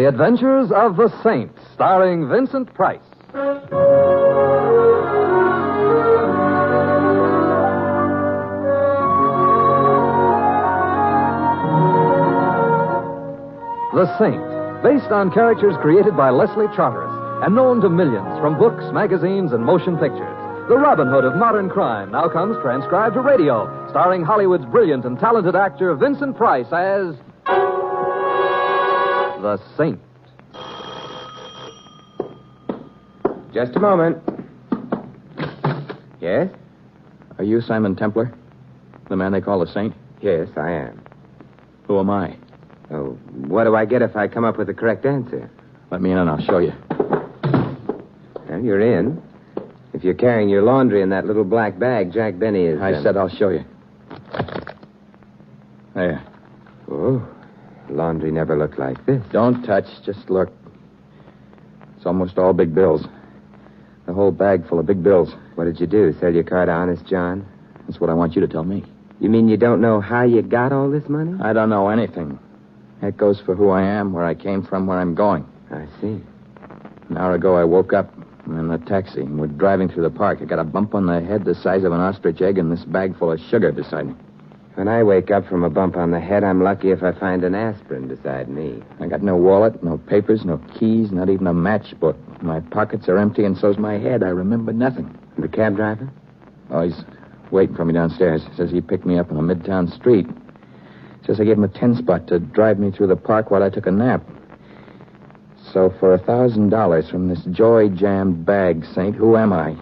The Adventures of the Saint, starring Vincent Price. The Saint, based on characters created by Leslie Charteris and known to millions from books, magazines, and motion pictures. The Robin Hood of modern crime now comes transcribed to radio, starring Hollywood's brilliant and talented actor Vincent Price as the Saint. Just a moment. Yes? Are you Simon Templar? The man they call the Saint? Yes, I am. Who am I? Oh, what do I get if I come up with the correct answer? Let me in and I'll show you. Well, you're in. If you're carrying your laundry in that little black bag, Jack Benny is... I said I'll show you. There. Oh, laundry never looked like this. Don't touch, just look. It's almost all big bills. The whole bag full of big bills. What did you do, sell your car to Honest John? That's what I want you to tell me. You mean you don't know how you got all this money? I don't know anything. That goes for who I am, where I came from, where I'm going. I see. An hour ago, I woke up. I'm in a taxi, and we're driving through the park. I got a bump on the head the size of an ostrich egg and this bag full of sugar beside me. When I wake up from a bump on the head, I'm lucky if I find an aspirin beside me. I got no wallet, no papers, no keys, not even a matchbook. My pockets are empty, and so's my head. I remember nothing. The cab driver? Oh, he's waiting for me downstairs. Says he picked me up on a midtown street. Says I gave him a 10-spot to drive me through the park while I took a nap. So for $1,000 from this joy-jammed bag, Saint, who am I?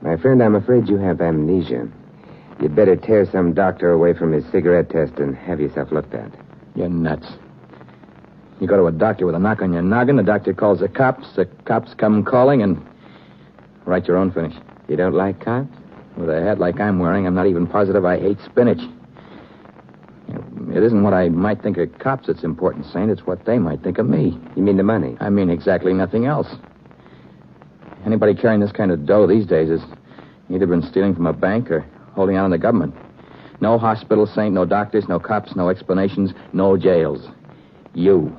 My friend, I'm afraid you have amnesia. You'd better tear some doctor away from his cigarette test and have yourself looked at. You're nuts. You go to a doctor with a knock on your noggin, the doctor calls the cops come calling, and write your own finish. You don't like cops? With a hat like I'm wearing, I'm not even positive I hate spinach. It isn't what I might think of cops that's important, Saint. It's what they might think of me. You mean the money? I mean exactly nothing else. Anybody carrying this kind of dough these days has either been stealing from a bank or holding on to the government. No hospital, Saint, no doctors, no cops, no explanations, no jails. You.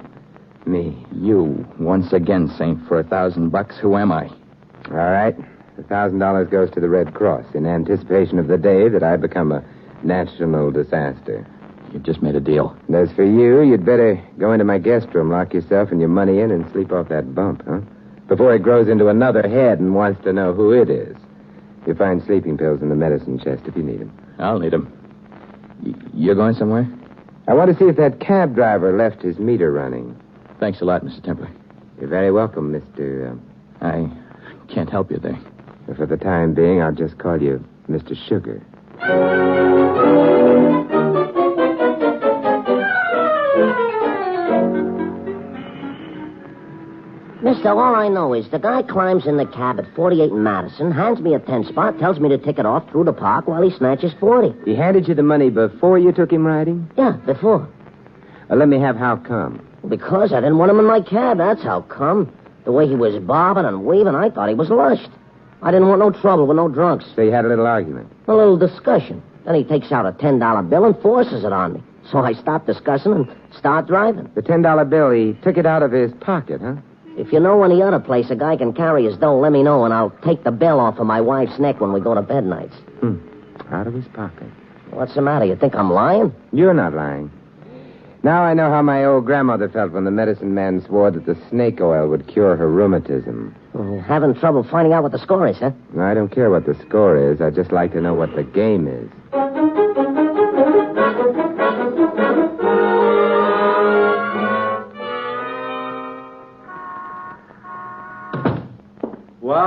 Me. You. Once again, Saint, for $1,000, who am I? All right. $1,000 goes to the Red Cross in anticipation of the day that I become a national disaster. You just made a deal. And as for you, you'd better go into my guest room, lock yourself and your money in, and sleep off that bump, huh? Before it grows into another head and wants to know who it is. You'll find sleeping pills in the medicine chest if you need them. I'll need them. You're going somewhere? I want to see if that cab driver left his meter running. Thanks a lot, Mr. Templar. You're very welcome, Mr. I can't help you there. For the time being, I'll just call you Mr. Sugar. Mister, all I know is the guy climbs in the cab at 48 and Madison, hands me a 10-spot, tells me to tick it off through the park while he snatches 40. He handed you the money before you took him riding? Yeah, before. Let me have how come? Because I didn't want him in my cab, that's how come. The way he was bobbing and weaving, I thought he was lushed. I didn't want no trouble with no drunks. So you had a little argument? A little discussion. Then he takes out a $10 bill and forces it on me. So I stop discussing and start driving. The $10 bill, he took it out of his pocket, huh? If you know any other place a guy can carry his dough, let me know, and I'll take the bill off of my wife's neck when we go to bed nights. Out of his pocket. What's the matter? You think I'm lying? You're not lying. Now I know how my old grandmother felt when the medicine man swore that the snake oil would cure her rheumatism. You're having trouble finding out what the score is, huh? No, I don't care what the score is. I'd just like to know what the game is.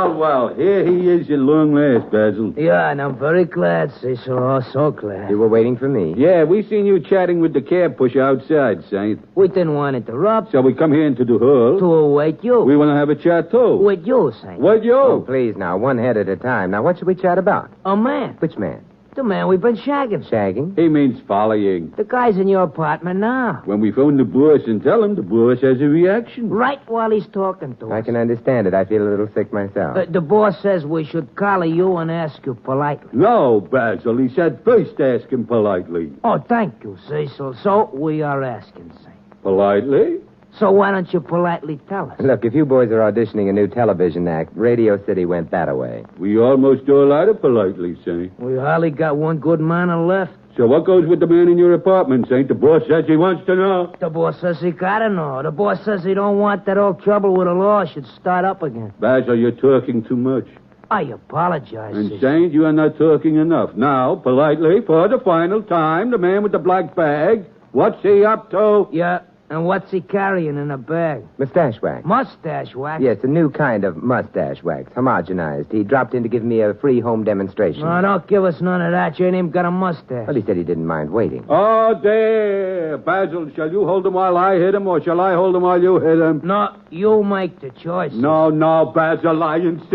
Well, here he is at long last, Basil. Yeah, and I'm very glad, Cecil. Oh, so glad. You were waiting for me? Yeah, we seen you chatting with the cab pusher outside, Saint. We didn't want to interrupt. So we come here into the hall. To await you. We want to have a chat, too. With you, Saint. With you? Oh, please, now, one head at a time. Now, what should we chat about? A man. Which man? The man we've been shagging. Shagging? He means following. The guy's in your apartment now. When we phone the boss and tell him, the boss has a reaction. Right while he's talking to us. I can understand it. I feel a little sick myself. The boss says we should collar you and ask you politely. No, Basil. He said first ask him politely. Oh, thank you, Cecil. So we are asking, Saint. Politely? So why don't you politely tell us? Look, if you boys are auditioning a new television act, Radio City went that-a-way. We almost do a lot of politely, Saint. We hardly got one good manner left. So what goes with the man in your apartment, Saint? The boss says he wants to know. The boss says he gotta know. The boss says he don't want that old trouble with the law should start up again. Basil, you're talking too much. I apologize. And Sis. Saint, you are not talking enough. Now, politely, for the final time, the man with the black bag, what's he up to? Yeah, and what's he carrying in a bag? Mustache wax. Mustache wax? Yes, a new kind of mustache wax, homogenized. He dropped in to give me a free home demonstration. No, don't give us none of that. You ain't even got a mustache. Well, he said he didn't mind waiting. Oh, there. Basil, shall you hold him while I hit him, or shall I hold him while you hit him? No, you make the choice. No, Basil, I insist.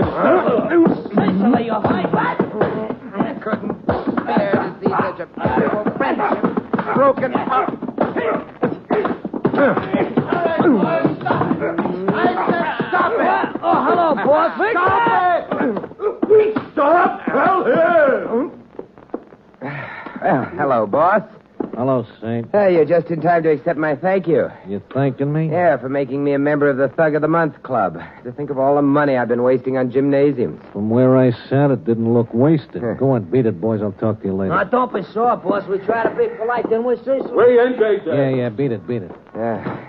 Cicely, you high I couldn't bear to see such a beautiful friendship broken up. Stop it! Oh, hello, boss. Stop! Hell here! Well, hello, boss. Hello, Saint. Hey, you're just in time to accept my thank you. You thanking me? Yeah, for making me a member of the Thug of the Month Club. To think of all the money I've been wasting on gymnasiums. From where I sat, it didn't look wasted. Go on, beat it, boys. I'll talk to you later. Now, don't be sore, boss. We try to be polite, didn't we, Cecil? We ain't Jason. Yeah, beat it. Yeah.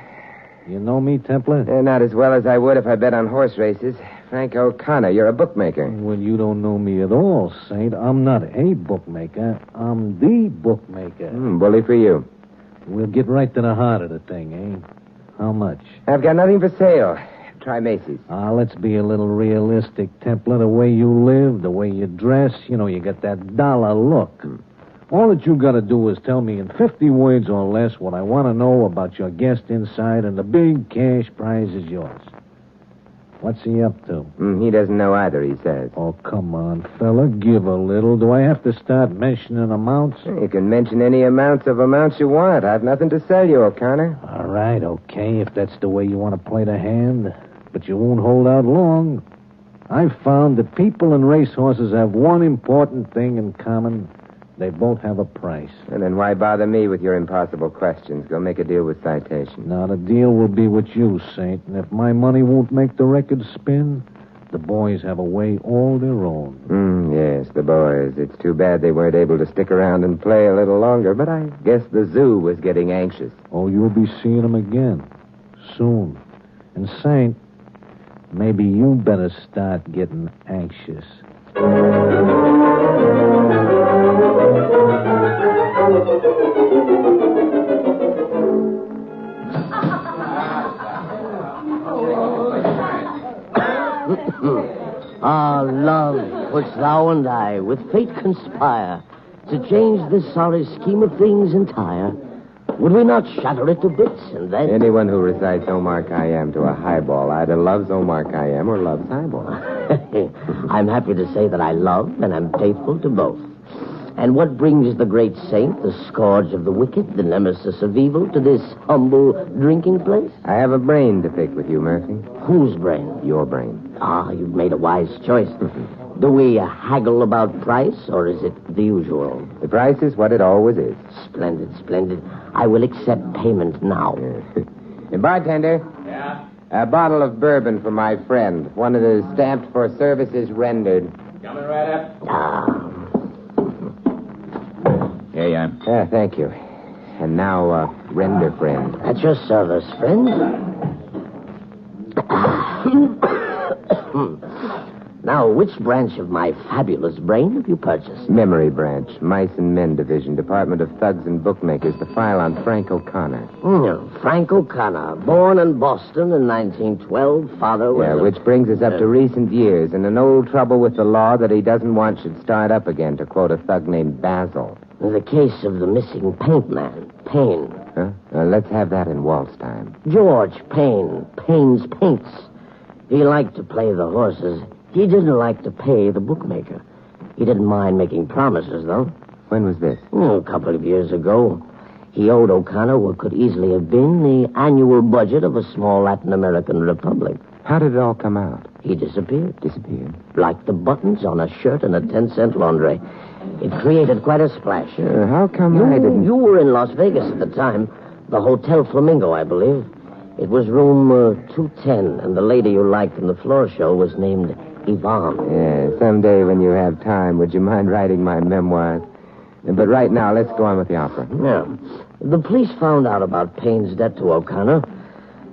You know me, Templar? Not as well as I would if I bet on horse races. Frank O'Connor, you're a bookmaker. Well, you don't know me at all, Saint. I'm not a bookmaker. I'm the bookmaker. Bully for you. We'll get right to the heart of the thing, eh? How much? I've got nothing for sale. Try Macy's. Let's be a little realistic, Templar. The way you live, the way you dress, you got that dollar look. All that you got to do is tell me in 50 words or less what I want to know about your guest inside, and the big cash prize is yours. What's he up to? He doesn't know either, he says. Oh, come on, fella. Give a little. Do I have to start mentioning amounts? You can mention any amounts you want. I've nothing to sell you, O'Connor. All right, okay, if that's the way you want to play the hand. But you won't hold out long. I've found that people and racehorses have one important thing in common. They both have a price. And then why bother me with your impossible questions? Go make a deal with Citation. Now, the deal will be with you, Saint. And if my money won't make the record spin, the boys have a way all their own. Yes, the boys. It's too bad they weren't able to stick around and play a little longer, but I guess the zoo was getting anxious. Oh, you'll be seeing them again. Soon. And, Saint, maybe you better start getting anxious. Love, which thou and I with fate conspire to change this sorry scheme of things entire. Would we not shatter it to bits and then... Anyone who recites Omar Khayyam to a highball either loves Omar Khayyam or loves highball. I'm happy to say that I love and am faithful to both. And what brings the great saint, the scourge of the wicked, the nemesis of evil, to this humble drinking place? I have a brain to pick with you, Murphy. Whose brain? Your brain. You've made a wise choice. Do we haggle about price, or is it the usual? The price is what it always is. Splendid. I will accept payment now. Hey, bartender. Yeah? A bottle of bourbon for my friend. One that is stamped for services rendered. Coming right up. Here you are. Thank you. And now, render friend. At your service, friend. Now, which branch of my fabulous brain have you purchased? Memory branch, Mice and Men Division, Department of Thugs and Bookmakers. The file on Frank O'Connor. Frank O'Connor, born in Boston in 1912. Father was... which brings us up to recent years and an old trouble with the law that he doesn't want should start up again, to quote a thug named Basil. The case of the missing paint man, Payne. Huh? Let's have that in waltz time. George Payne, Payne's Paints. He liked to play the horses. He didn't like to pay the bookmaker. He didn't mind making promises, though. When was this? A couple of years ago. He owed O'Connor what could easily have been the annual budget of a small Latin American republic. How did it all come out? He disappeared. Disappeared? Like the buttons on a shirt in a 10-cent laundry. It created quite a splash. How come I didn't... You were in Las Vegas at the time. The Hotel Flamingo, I believe. It was room 210, and the lady you liked in the floor show was named Yvonne. Yeah, someday when you have time, would you mind writing my memoirs? But right now, let's go on with the opera. Yeah. The police found out about Payne's debt to O'Connor.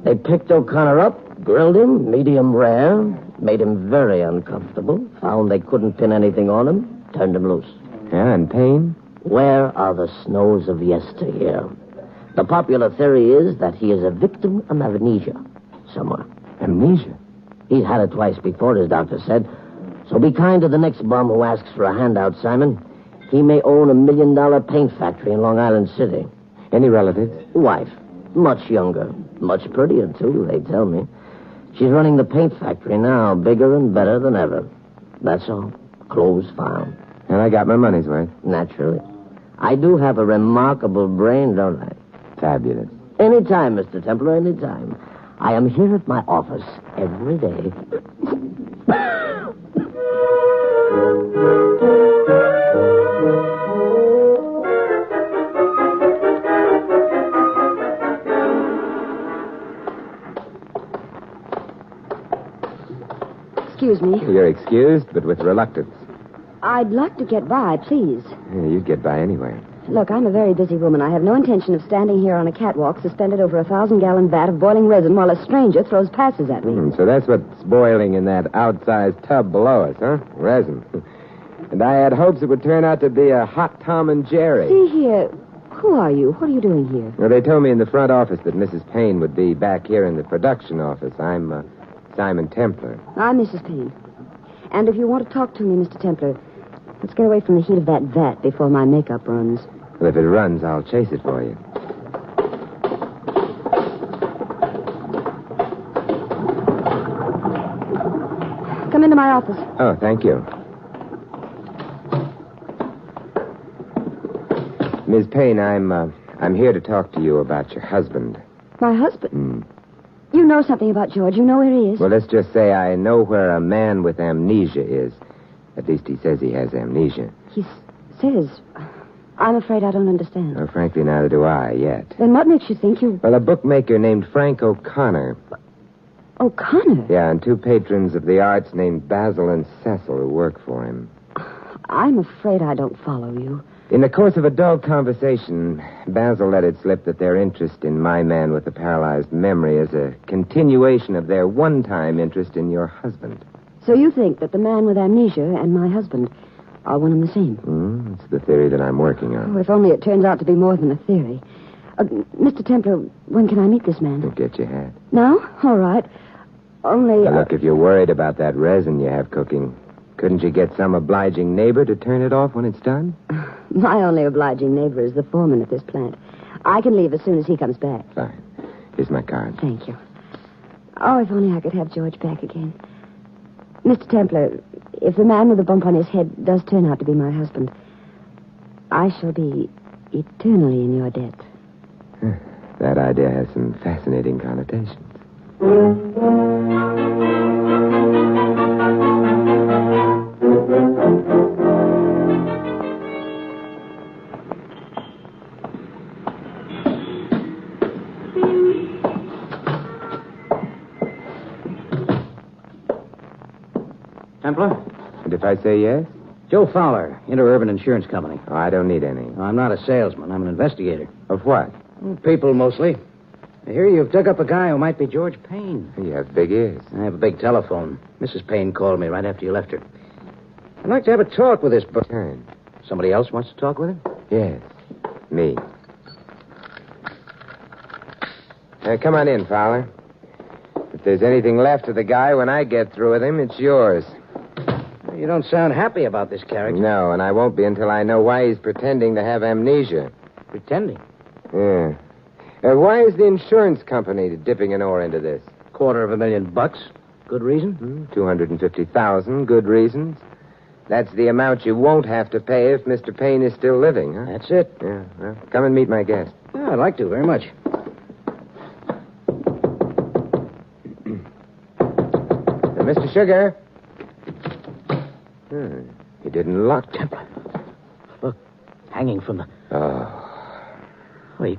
They picked O'Connor up, grilled him, medium rare, made him very uncomfortable, found they couldn't pin anything on him, turned him loose. Yeah, and Payne? Where are the snows of yesteryear? The popular theory is that he is a victim of amnesia somewhere. Amnesia? He's had it twice before, his doctor said. So be kind to the next bum who asks for a handout, Simon. He may own $1 million paint factory in Long Island City. Any relatives? Wife. Much younger. Much prettier, too, they tell me. She's running the paint factory now, bigger and better than ever. That's all. Closed file. And I got my money's worth. Naturally. I do have a remarkable brain, don't I? Fabulous. Anytime, Mr. Templar, anytime. I am here at my office every day. Excuse me. You're excused, but with reluctance. I'd like to get by, please. Yeah, you'd get by anyway. Look, I'm a very busy woman. I have no intention of standing here on a catwalk suspended over a 1,000-gallon vat of boiling resin while a stranger throws passes at me. So that's what's boiling in that outsized tub below us, huh? Resin. And I had hopes it would turn out to be a hot Tom and Jerry. See here. Who are you? What are you doing here? Well, they told me in the front office that Mrs. Payne would be back here in the production office. I'm Simon Templar. I'm Mrs. Payne. And if you want to talk to me, Mr. Templar, let's get away from the heat of that vat before my makeup runs. Well, if it runs, I'll chase it for you. Come into my office. Oh, thank you. Ms. Payne, I'm here to talk to you about your husband. My husband? You know something about George. You know where he is. Well, let's just say I know where a man with amnesia is. At least he says he has amnesia. He says... I'm afraid I don't understand. Well, frankly, neither do I yet. Then what makes you think you... Well, a bookmaker named Frank O'Connor. O'Connor? Yeah, and two patrons of the arts named Basil and Cecil who work for him. I'm afraid I don't follow you. In the course of a dull conversation, Basil let it slip that their interest in my man with the paralyzed memory is a continuation of their one-time interest in your husband. So you think that the man with amnesia and my husband are one and the same? It's the theory that I'm working on. Oh, if only it turns out to be more than a theory. Mr. Templar, when can I meet this man? You'll get your hat. No? All right. Only... Now, look, if you're worried about that resin you have cooking, couldn't you get some obliging neighbor to turn it off when it's done? My only obliging neighbor is the foreman at this plant. I can leave as soon as he comes back. Fine. Here's my card. Thank you. Oh, if only I could have George back again. Mr. Templar, if the man with the bump on his head does turn out to be my husband, I shall be eternally in your debt. That idea has some fascinating connotations. Templar? And if I say yes? Joe Fowler, Interurban Insurance Company. Oh, I don't need any. I'm not a salesman. I'm an investigator. Of what? People, mostly. I hear you've dug up a guy who might be George Payne. You have big ears. I have a big telephone. Mrs. Payne called me right after you left her. I'd like to have a talk with this... Turn. Somebody else wants to talk with him? Yes. Me. Come on in, Fowler. If there's anything left of the guy when I get through with him, it's yours. You don't sound happy about this character. No, and I won't be until I know why he's pretending to have amnesia. Pretending? Yeah. Why is the insurance company dipping an oar into this? $250,000. Good reason? 250,000. Good reasons. That's the amount you won't have to pay if Mr. Payne is still living, huh? That's it. Yeah, well, come and meet my guest. Yeah, I'd like to, very much. Mr. Sugar. He didn't lock. Templar. Look, hanging from the... Oh. Oh, he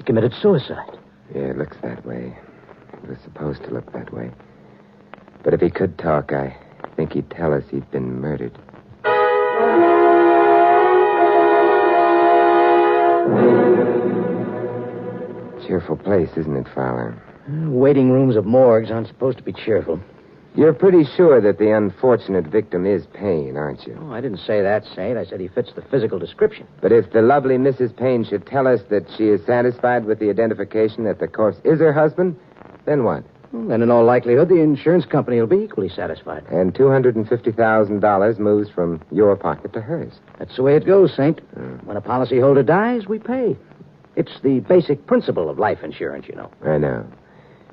committed suicide. Yeah, it looks that way. It was supposed to look that way. But if he could talk, I think he'd tell us he'd been murdered. Cheerful place, isn't it, Fowler? Waiting rooms of morgues aren't supposed to be cheerful. You're pretty sure that the unfortunate victim is Payne, aren't you? Oh, I didn't say that, Saint. I said he fits the physical description. But if the lovely Mrs. Payne should tell us that she is satisfied with the identification that the corpse is her husband, then what? Well, then in all likelihood, the insurance company will be equally satisfied. And $250,000 moves from your pocket to hers. That's the way it goes, Saint. When a policyholder dies, we pay. It's the basic principle of life insurance, you know. I know.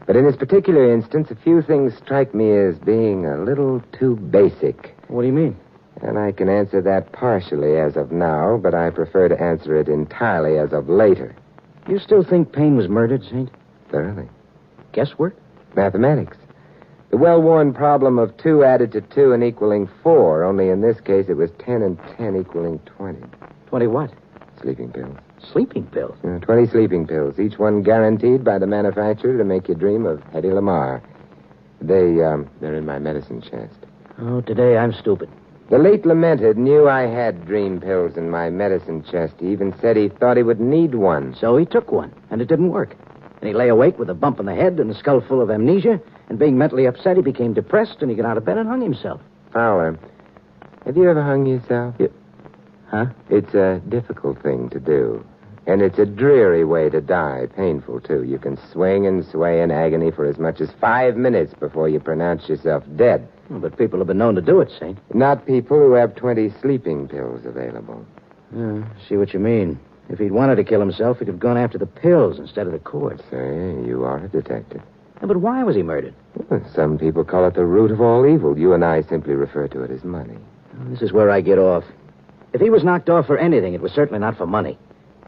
But in this particular instance, a few things strike me as being a little too basic. What do you mean? And I can answer that partially as of now, but I prefer to answer it entirely as of later. You still think Payne was murdered, Saint? Thoroughly. Guesswork? Mathematics. The well-worn problem of 2 added to 2 and equaling 4, only in this case it was 10 and 10 equaling 20. 20 what? Sleeping pills. Sleeping pills? 20 sleeping pills, each one guaranteed by the manufacturer to make you dream of Hedy Lamarr. They're in my medicine chest. Oh, today I'm stupid. The late lamented knew I had dream pills in my medicine chest. He even said he thought he would need one. So he took one, and it didn't work. And he lay awake with a bump on the head and a skull full of amnesia, and being mentally upset, he became depressed, and he got out of bed and hung himself. Fowler, have you ever hung yourself? Huh? It's a difficult thing to do. And it's a dreary way to die. Painful, too. You can swing and sway in agony for as much as 5 minutes before you pronounce yourself dead. Well, but people have been known to do it, Saint. Not people who have 20 sleeping pills available. See what you mean. If he'd wanted to kill himself, he'd have gone after the pills instead of the cord. Say, you are a detective. Yeah, but why was he murdered? Well, some people call it the root of all evil. You and I simply refer to it as money. This is where I get off. If he was knocked off for anything, it was certainly not for money.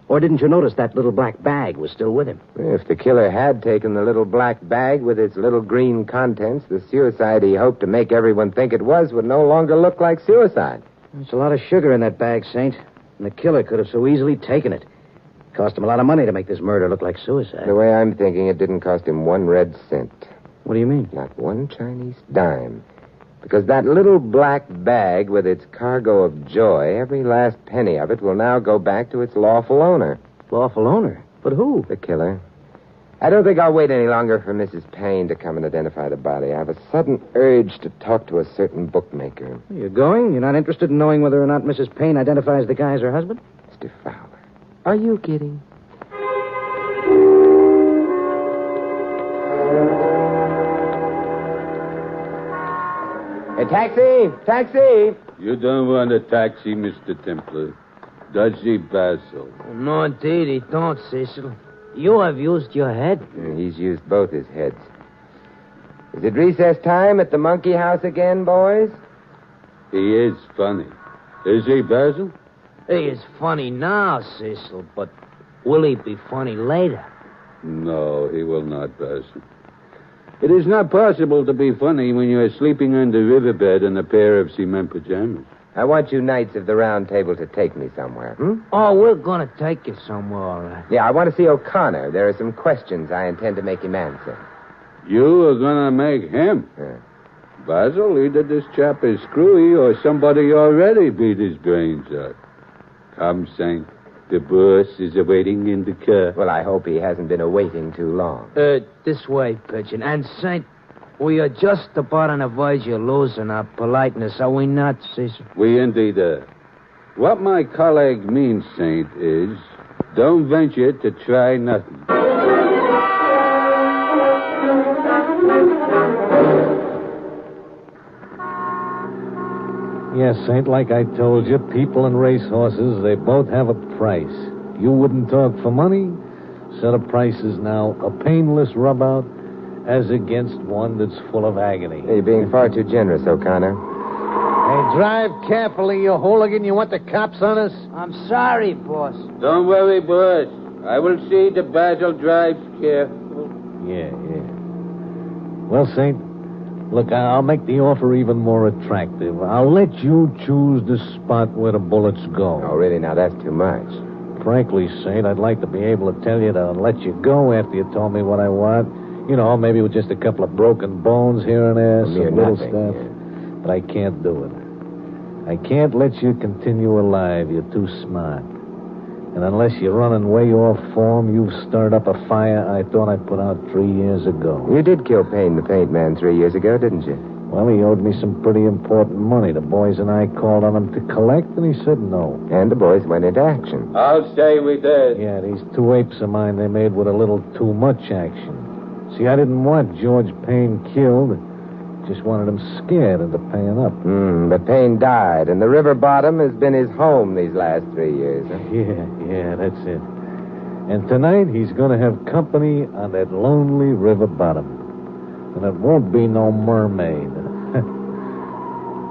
Or didn't you notice that little black bag was still with him? If the killer had taken the little black bag with its little green contents, the suicide he hoped to make everyone think it was would no longer look like suicide. There's a lot of sugar in that bag, Saint. And the killer could have so easily taken it. Cost him a lot of money to make this murder look like suicide. The way I'm thinking, it didn't cost him 1 red cent. What do you mean? Not 1 Chinese dime. Because that little black bag with its cargo of joy, every last penny of it will now go back to its lawful owner. Lawful owner? But who? The killer. I don't think I'll wait any longer for Mrs. Payne to come and identify the body. I have a sudden urge to talk to a certain bookmaker. You're going? You're not interested in knowing whether or not Mrs. Payne identifies the guy as her husband? Mr. Fowler, are you kidding? Hey, taxi! Taxi! You don't want a taxi, Mr. Templar. Does he, Basil? No, indeed, he don't, Cecil. You have used your head. He's used both his heads. Is it recess time at the monkey house again, boys? He is funny. Is he, Basil? He is funny now, Cecil, but will he be funny later? No, he will not, Basil. It is not possible to be funny when you are sleeping on the riverbed in a pair of cement pajamas. I want you Knights of the Round Table to take me somewhere. Oh, we're going to take you somewhere, all right. Yeah, I want to see O'Connor. There are some questions I intend to make him answer. You are going to make him? Yeah. Basil, either this chap is screwy or somebody already beat his brains out. Come, Saint. The boss is awaiting in the car. Well, I hope he hasn't been awaiting too long. This way, Pigeon. And, Saint, we are just about on the verge of losing our politeness, are we not, Cecil? We indeed are. What my colleague means, Saint, is don't venture to try nothing. Yes, Saint, like I told you, people and racehorses, they both have a price. You wouldn't talk for money, so the price is now a painless rub-out as against one that's full of agony. Hey, you're being far too generous, O'Connor. Hey, drive carefully, you hooligan. You want the cops on us? I'm sorry, boss. Don't worry, boss. I will see the Basil drives careful. Yeah. Well, Saint, look, I'll make the offer even more attractive. I'll let you choose the spot where the bullets go. Oh, really? Now, that's too much. frankly, Saint, I'd like to be able to tell you to let you go after you told me what I want. You know, maybe with just a couple of broken bones here and there, some little stuff. Yeah. But I can't do it. I can't let you continue alive. You're too smart. And unless you're running way off form, you've stirred up a fire I thought I put out 3 years ago. You did kill Payne the Paint Man 3 years ago, didn't you? Well, he owed me some pretty important money. The boys and I called on him to collect, and he said no. And the boys went into action. I'll stay with this. Yeah, these 2 apes of mine they made with a little too much action. See, I didn't want George Payne killed. Just wanted him scared into paying up. But Payne died, and the river bottom has been his home these last 3 years. Huh? Yeah, that's it. And tonight he's going to have company on that lonely river bottom. And it won't be no mermaid.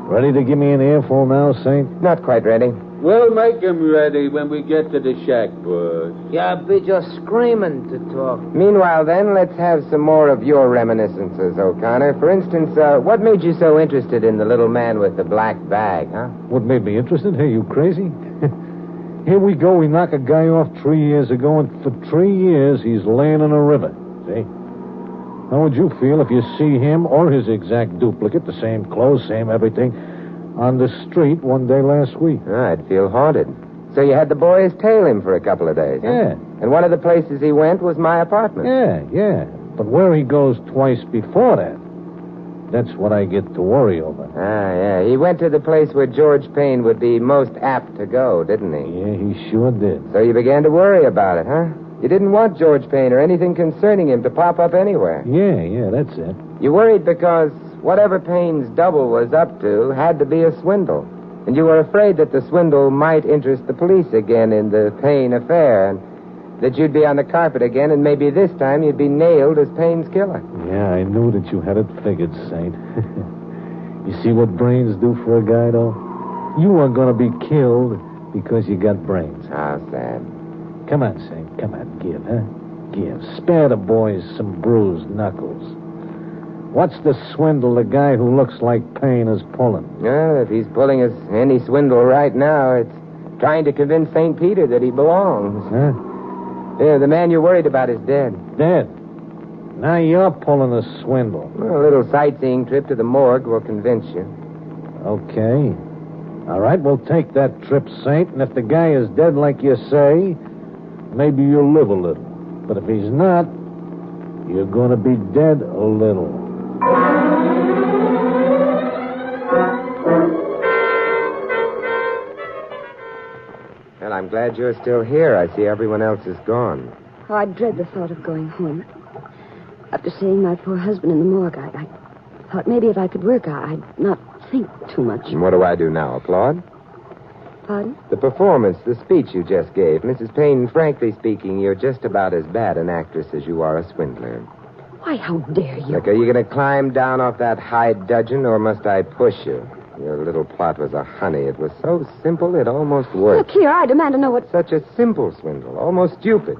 Ready to give me an earful now, Saint? Not quite ready. We'll make him ready when we get to the shack, boys. Yeah, be just screaming to talk. Meanwhile, then, let's have some more of your reminiscences, O'Connor. For instance, what made you so interested in the little man with the black bag, huh? What made me interested? Hey, you crazy? Here we go. We knock a guy off 3 years ago, and for 3 years he's laying in a river. See? How would you feel if you see him or his exact duplicate, the same clothes, same everything, on the street one day last week? I'd feel haunted. So you had the boys tail him for a couple of days, huh? Yeah. And one of the places he went was my apartment. Yeah. But where he goes twice before that, that's what I get to worry over. Yeah. He went to the place where George Payne would be most apt to go, didn't he? Yeah, he sure did. So you began to worry about it, huh? You didn't want George Payne or anything concerning him to pop up anywhere. Yeah, that's it. You worried because whatever Payne's double was up to had to be a swindle. And you were afraid that the swindle might interest the police again in the Payne affair, and that you'd be on the carpet again, and maybe this time you'd be nailed as Payne's killer. Yeah, I knew that you had it figured, Saint. You see what brains do for a guy, though? You are going to be killed because you got brains. How sad. Come on, Saint. Come on, give, huh? Give. Spare the boys some bruised knuckles. What's the swindle the guy who looks like Payne is pulling? Well, if he's pulling any swindle right now, it's trying to convince St. Peter that he belongs. Huh? Yeah, the man you're worried about is dead. Dead? Now you're pulling a swindle. Well, a little sightseeing trip to the morgue will convince you. Okay. All right, we'll take that trip, Saint, and if the guy is dead like you say, maybe you'll live a little. But if he's not, you're going to be dead a little. Well, I'm glad you're still here. I see everyone else is gone. Oh, I dread the thought of going home. After seeing my poor husband in the morgue, I thought maybe if I could work, I'd not think too much. And what do I do now, applaud? Pardon? The performance, the speech you just gave. Mrs. Payne, frankly speaking, you're just about as bad an actress as you are a swindler. Why, how dare you? Look, are you going to climb down off that high dudgeon, or must I push you? Your little plot was a honey. It was so simple, it almost worked. Look here, I demand to know what... Such a simple swindle, almost stupid.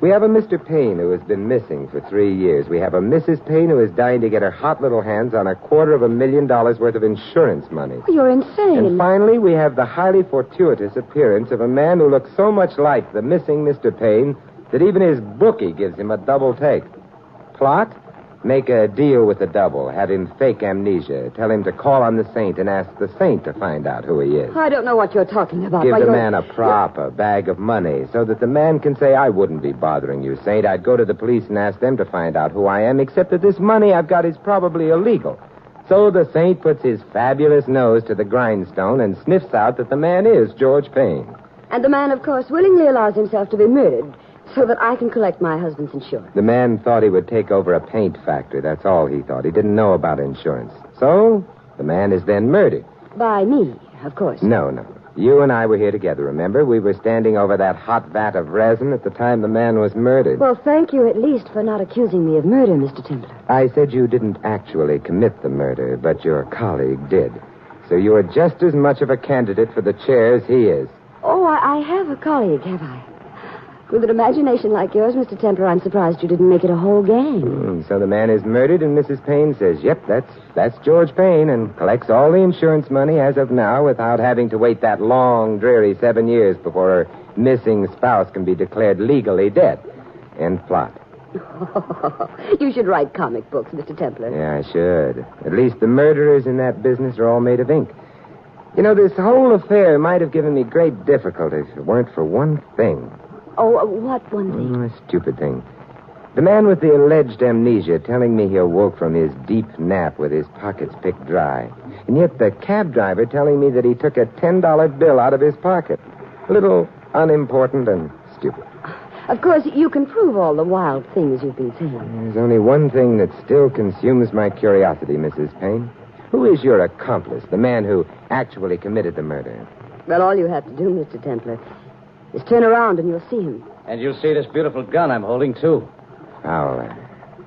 We have a Mr. Payne who has been missing for 3 years. We have a Mrs. Payne who is dying to get her hot little hands on $250,000 worth of insurance money. Oh, you're insane. And finally, we have the highly fortuitous appearance of a man who looks so much like the missing Mr. Payne that even his bookie gives him a double take. Plot? Make a deal with the double. Have him fake amnesia. Tell him to call on the saint and ask the saint to find out who he is. I don't know what you're talking about. Give Why, the you're... man a prop, a bag of money, so that the man can say, I wouldn't be bothering you, Saint. I'd go to the police and ask them to find out who I am, except that this money I've got is probably illegal. So the saint puts his fabulous nose to the grindstone and sniffs out that the man is George Payne. And the man, of course, willingly allows himself to be murdered so that I can collect my husband's insurance. The man thought he would take over a paint factory. That's all he thought. He didn't know about insurance. So the man is then murdered. By me, of course. No. You and I were here together, remember? We were standing over that hot vat of resin at the time the man was murdered. Well, thank you at least for not accusing me of murder, Mr. Templar. I said you didn't actually commit the murder, but your colleague did. So you are just as much of a candidate for the chair as he is. Oh, I have a colleague, have I? With an imagination like yours, Mr. Templar, I'm surprised you didn't make it a whole gang. So the man is murdered, and Mrs. Payne says, yep, that's George Payne, and collects all the insurance money as of now without having to wait that long, dreary 7 years before her missing spouse can be declared legally dead. End plot. You should write comic books, Mr. Templar. Yeah, I should. At least the murderers in that business are all made of ink. You know, this whole affair might have given me great difficulty if it weren't for one thing. Oh, what one thing? A stupid thing. The man with the alleged amnesia telling me he awoke from his deep nap with his pockets picked dry. And yet the cab driver telling me that he took a $10 bill out of his pocket. A little unimportant and stupid. Of course, you can prove all the wild things you've been saying. There's only one thing that still consumes my curiosity, Mrs. Payne. Who is your accomplice, the man who actually committed the murder? Well, all you have to do, Mr. Templar, is turn around and you'll see him. And you'll see this beautiful gun I'm holding, too. Fowler.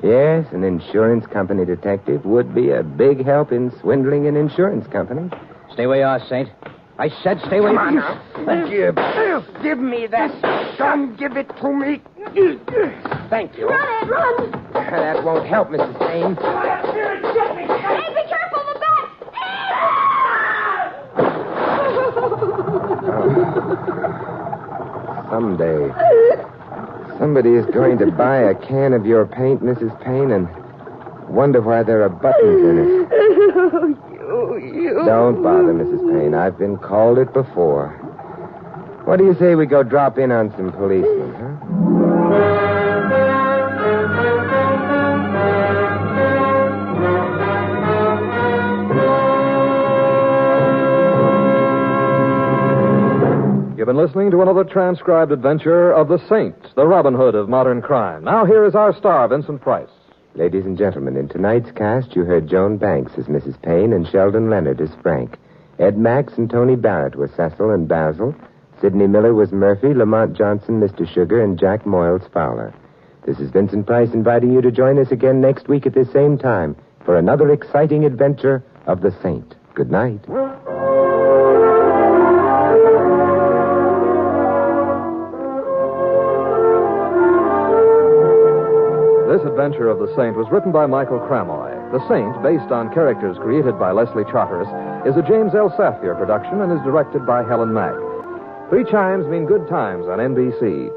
Yes, an insurance company detective would be a big help in swindling an insurance company. Stay where you are, Saint. I said stay where you are. Now. Give me that gun. Give it to me. Thank you. Run, Ed, run! That won't help, Mrs. Payne. Hey, be careful, the bat! Someday, somebody is going to buy a can of your paint, Mrs. Payne, and wonder why there are buttons in it. Don't bother, Mrs. Payne. I've been called it before. What do you say we go drop in on some policemen, huh? You've been listening to another transcribed adventure of the Saint, the Robin Hood of modern crime. Now here is our star, Vincent Price. Ladies and gentlemen, in tonight's cast, you heard Joan Banks as Mrs. Payne and Sheldon Leonard as Frank. Ed Max and Tony Barrett were Cecil and Basil. Sidney Miller was Murphy, Lamont Johnson, Mr. Sugar, and Jack Moyles Fowler. This is Vincent Price inviting you to join us again next week at this same time for another exciting adventure of the Saint. Good night. This adventure of the Saint was written by Michael Cramoy. The Saint, based on characters created by Leslie Charteris, is a James L. Safier production and is directed by Helen Mack. 3 chimes mean good times on NBC.